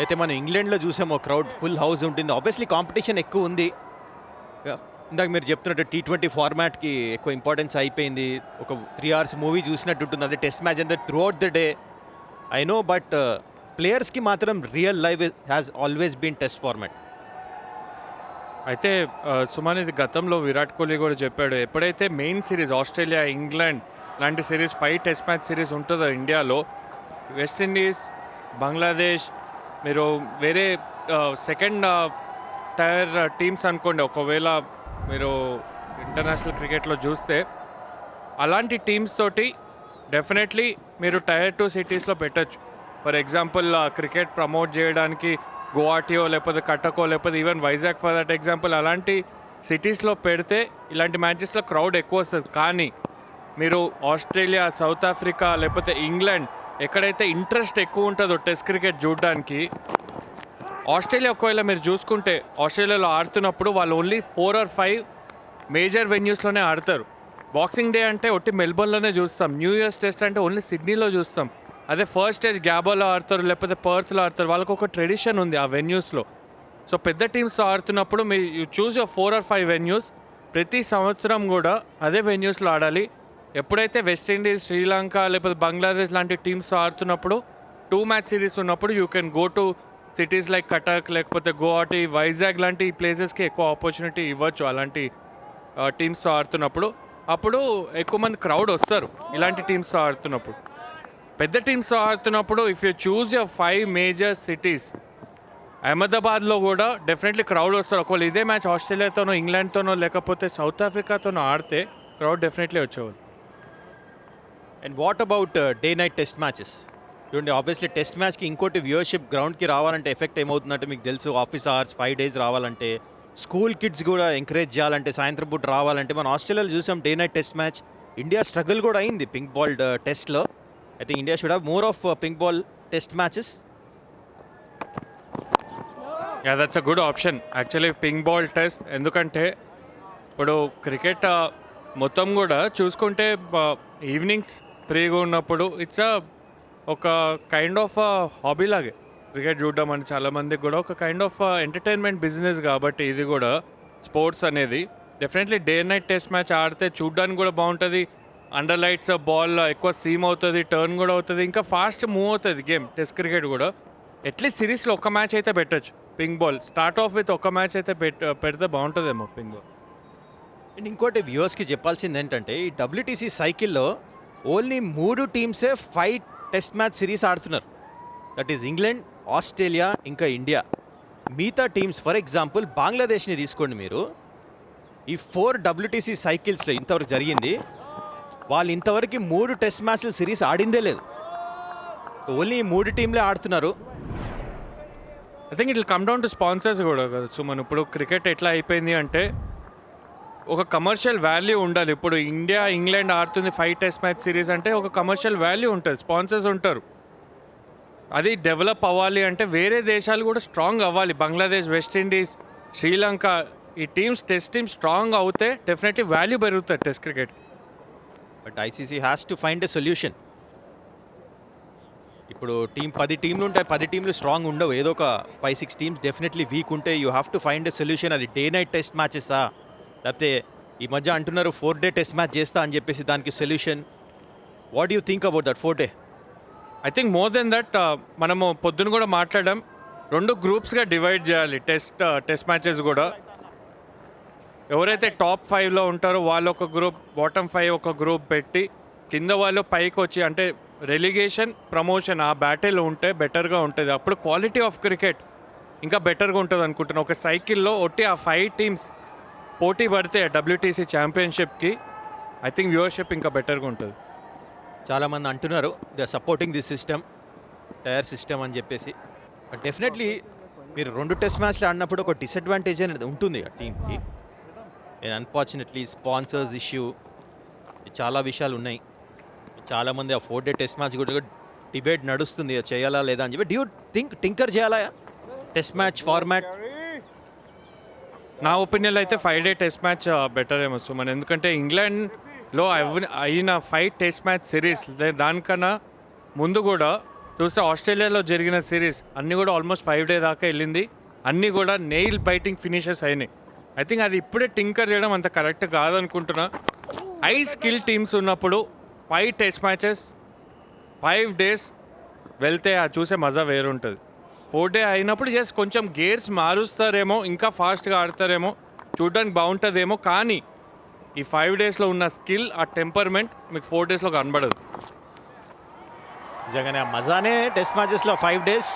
అయితే మనం ఇంగ్లాండ్‌లో చూసాము క్రౌడ్ ఫుల్ హౌస్ ఉంటుంది. ఆబ్వియస్లీ కాంపిటీషన్ ఎక్కువ ఉంది. యాహ్! ఇందాక మీరు చెప్తున్నట్టు టీ20 ఫార్మాట్‌కి ఎక్కువ ఇంపార్టెన్స్ అయిపోయింది. ఒక 3 అవర్స్ మూవీ చూసినట్టు ఉంటుంది. అదే టెస్ట్ మ్యాచ్ అంతా throughout the day. I know but ప్లేయర్స్‌కి మాత్రం real life has always been test format. అయితే సుమన్ ఇది గతంలో విరాట్ కోహ్లీ కూడా చెప్పాడు. ఎప్పుడైతే మెయిన్ సిరీస్ ఆస్ట్రేలియా, ఇంగ్లాండ్ లాంటి సిరీస్ 5 టెస్ట్ మ్యాచ్ సిరీస్ ఉంటుందో ఇండియాలో, వెస్టిండీస్, బంగ్లాదేశ్, మీరు వేరే సెకండ్ టైర్ టీమ్స్ అనుకోండి, ఒకవేళ మీరు ఇంటర్నేషనల్ క్రికెట్లో చూస్తే అలాంటి టీమ్స్ తోటి డెఫినెట్లీ మీరు టైర్ 2 సిటీస్లో పెట్టచ్చు. ఫర్ ఎగ్జాంపుల్ క్రికెట్ ప్రమోట్ చేయడానికి గువాహటియో లేకపోతే కటకో లేకపోతే even Vizag for that example అలాంటి సిటీస్లో పెడితే ఇలాంటి మ్యాచెస్లో క్రౌడ్ ఎక్కువ వస్తుంది. కానీ మీరు ఆస్ట్రేలియా, సౌత్ ఆఫ్రికా లేకపోతే ఇంగ్లాండ్ ఎక్కడైతే ఇంట్రెస్ట్ ఎక్కువ ఉంటుందో టెస్ట్ క్రికెట్ చూడడానికి, ఆస్ట్రేలియా ఒకవేళ మీరు చూసుకుంటే ఆస్ట్రేలియాలో ఆడుతున్నప్పుడు వాళ్ళు ఓన్లీ 4 or 5 మేజర్ వెన్యూస్లోనే ఆడతారు. బాక్సింగ్ డే అంటే ఒట్టి మెల్బోర్న్లోనే చూస్తాం. న్యూ ఇయర్స్ టెస్ట్ అంటే ఓన్లీ సిడ్నీలో చూస్తాం. అదే ఫస్ట్ టెస్ట్ గ్యాబోలో ఆడతారు లేకపోతే పర్త్లో ఆడతారు. వాళ్ళకు ఒక ట్రెడిషన్ ఉంది ఆ వెన్యూస్లో. సో పెద్ద టీమ్స్తో ఆడుతున్నప్పుడు మీ you choose your 4 or 5 venues. ప్రతి సంవత్సరం కూడా అదే వెన్యూస్లో ఆడాలి. ఎప్పుడైతే వెస్టిండీస్, శ్రీలంక లేకపోతే బంగ్లాదేశ్ లాంటి టీమ్స్తో ఆడుతున్నప్పుడు 2 మ్యాచ్ సిరీస్ ఉన్నప్పుడు you can go to cities like Cuttack లేకపోతే గువాహటి, వైజాగ్ లాంటి ప్లేసెస్కి ఎక్కువ ఆపర్చునిటీ ఇవ్వచ్చు అలాంటి టీమ్స్తో ఆడుతున్నప్పుడు. అప్పుడు ఎక్కువ మంది క్రౌడ్ వస్తారు ఇలాంటి టీమ్స్తో ఆడుతున్నప్పుడు. పెద్ద టీమ్స్తో ఆడుతున్నప్పుడు if you choose your 5 major cities, అహ్మదాబాద్లో కూడా డెఫినెట్లీ క్రౌడ్ వస్తారు. ఒకవేళ ఇదే మ్యాచ్ ఆస్ట్రేలియాతోనో, ఇంగ్లాండ్తోనో లేకపోతే సౌత్ ఆఫ్రికాతోనో ఆడితే క్రౌడ్ డెఫినెట్లీ వచ్చేవాళ్ళు. And what about day night test matches? చూడండి, ఆబ్వియస్లీ టెస్ట్ మ్యాచ్కి ఇంకోటి వ్యూవర్షిప్ గ్రౌండ్కి రావాలంటే ఎఫెక్ట్ ఏమవుతుందంటే మీకు తెలుసు, ఆఫీస్ అవర్స్ 5 days రావాలంటే, స్కూల్ కిడ్స్ కూడా ఎంకరేజ్ చేయాలంటే, సాయంత్రం పూట రావాలంటే. మనం ఆస్ట్రేలియాలో చూసాం day night test match. India struggle కూడా అయింది పింక్ బాల్ టెస్ట్లో. I think India should have more of pink ball test matches. Yeah, that's a good option actually pink ball test. ఎందుకంటే ఇప్పుడు క్రికెట్ మొత్తం కూడా చూసుకుంటే ఈవినింగ్స్ ఫ్రీగా ఉన్నప్పుడు ఇట్స్ ఒక కైండ్ ఆఫ్ హాబీ లాగే క్రికెట్ చూడడం అని చాలామందికి కూడా ఒక కైండ్ ఆఫ్ ఎంటర్టైన్మెంట్ బిజినెస్. కాబట్టి ఇది కూడా స్పోర్ట్స్ అనేది definitely day night test match ఆడితే చూడడానికి కూడా బాగుంటుంది. అండర్ లైట్స్ బాల్ ఎక్కువ సీమ్ అవుతుంది, టర్న్ కూడా అవుతుంది, ఇంకా ఫాస్ట్ మూవ్ అవుతుంది గేమ్. టెస్ట్ క్రికెట్ కూడా అట్లీస్ట్ సిరీస్లో ఒక మ్యాచ్ అయితే పెట్టచ్చు pink ball. Start of with ఒక మ్యాచ్ అయితే పెడితే బాగుంటుందేమో పింక్ బాల్. అండ్ ఇంకోటి వ్యూవర్స్కి చెప్పాల్సింది ఏంటంటే, ఈ WTC సైకిల్లో ఓన్లీ 3 టీమ్సే 5 టెస్ట్ మ్యాచ్ సిరీస్ ఆడుతున్నారు. దట్ ఈస్ ఇంగ్లాండ్, ఆస్ట్రేలియా, ఇంకా ఇండియా. మిగతా టీమ్స్ ఫర్ ఎగ్జాంపుల్ బంగ్లాదేశ్ని తీసుకోండి మీరు. ఈ 4 WTC సైకిల్స్లో ఇంతవరకు జరిగింది, వాళ్ళు ఇంతవరకు 3 టెస్ట్ మ్యాచ్ల సిరీస్ ఆడిందే లేదు. ఓన్లీ 3 టీంలే ఆడుతున్నారు. I think it will come down to sponsors కూడా కదా. సో మనం ఇప్పుడు క్రికెట్ ఎట్లా అయిపోయింది అంటే ఒక కమర్షియల్ వాల్యూ ఉండాలి. ఇప్పుడు ఇండియా, ఇంగ్లాండ్ ఆడుతుంది 5 టెస్ట్ మ్యాచ్ సిరీస్ అంటే ఒక కమర్షియల్ వాల్యూ ఉంటుంది, స్పాన్సర్స్ ఉంటారు. అది డెవలప్ అవ్వాలి అంటే వేరే దేశాలు కూడా స్ట్రాంగ్ అవ్వాలి. బంగ్లాదేశ్, వెస్టిండీస్, శ్రీలంక ఈ టీమ్స్ టెస్ట్ టీమ్స్ స్ట్రాంగ్ అవుతే డెఫినెట్లీ వాల్యూ పెరుగుతుంది test cricket. But ICC has to find a solution. ఇప్పుడు 10 టీంలు ఉంటాయి, 10 టీంలు స్ట్రాంగ్ ఉండవు. ఏదో ఒక 5-6 టీమ్స్ డెఫినెట్లీ వీక్ ఉంటే you have to find a solution. అది డే నైట్ టెస్ట్ మ్యాచెసా, లేకపోతే ఈ మధ్య అంటున్నారు 4 day టెస్ట్ మ్యాచ్ చేస్తా అని చెప్పేసి, దానికి solution what you think about that 4 day? I think more than that మనము పొద్దున కూడా మాట్లాడడం, 2 గ్రూప్స్గా డివైడ్ చేయాలి టెస్ట్ మ్యాచెస్ కూడా. ఎవరైతే టాప్ 5లో ఉంటారో వాళ్ళు ఒక గ్రూప్, బాటమ్ 5 ఒక గ్రూప్ పెట్టి, కింద వాళ్ళు పైకి వచ్చి అంటే రెలిగేషన్, ప్రమోషన్ ఆ బ్యాటిల్ ఉంటే బెటర్గా ఉంటుంది. అప్పుడు క్వాలిటీ ఆఫ్ క్రికెట్ ఇంకా బెటర్గా ఉంటుంది అనుకుంటున్నాను. ఒక సైకిల్లో ఒట్టి ఆ 5 టీమ్స్ పోటీ పడితే WTC ఛాంపియన్షిప్కి ఐ థింక్ వ్యూవర్షిప్ ఇంకా బెటర్గా ఉంటుంది. చాలామంది అంటున్నారు they are supporting this system, tier system అని చెప్పేసి. బట్ డెఫినెట్లీ మీరు 2 టెస్ట్ మ్యాచ్లు ఆడినప్పుడు ఒక డిసడ్వాంటేజ్ అనేది ఉంటుంది ఆ టీంకి. అండ్ అన్ఫార్చునేట్లీ స్పాన్సర్స్ ఇష్యూ, చాలా విషయాలు ఉన్నాయి. చాలామంది ఆ 4 day టెస్ట్ మ్యాచ్ కూడా డిబేట్ నడుస్తుంది, చేయాలా లేదా అని చెప్పి. డూ యూ థింక్ టింకర్ చేయాలా టెస్ట్ మ్యాచ్ ఫార్మాట్? నా ఒపీనియన్లో అయితే 5 day టెస్ట్ మ్యాచ్ బెటర్ ఏమో సుమన్. ఎందుకంటే ఇంగ్లాండ్లో అయిన 5 టెస్ట్ మ్యాచ్ సిరీస్ దానికన్నా ముందు కూడా చూస్తే ఆస్ట్రేలియాలో జరిగిన సిరీస్ అన్నీ కూడా ఆల్మోస్ట్ 5 డే దాకా వెళ్ళింది. అన్నీ కూడా నెయిల్ బైటింగ్ ఫినిషెస్ అయినాయి. ఐ థింక్ అది ఇప్పుడే టింకర్ చేయడం అంత కరెక్ట్ కాదనుకుంటున్నా. హై స్కిల్ టీమ్స్ ఉన్నప్పుడు 5 టెస్ట్ మ్యాచెస్ 5 డేస్ వెళ్తే అది చూసే మజా వేరుంటుంది. 4 డే అయినప్పుడు కొంచెం గేర్స్ మారుస్తారేమో, ఇంకా ఫాస్ట్గా ఆడతారేమో, చూడడానికి బాగుంటుందేమో. కానీ ఈ 5 డేస్లో ఉన్న స్కిల్, ఆ టెంపర్మెంట్ మీకు 4 డేస్లో కనబడదు. నిజంగానే ఆ మజానే టెస్ట్ మ్యాచెస్లో 5 డేస్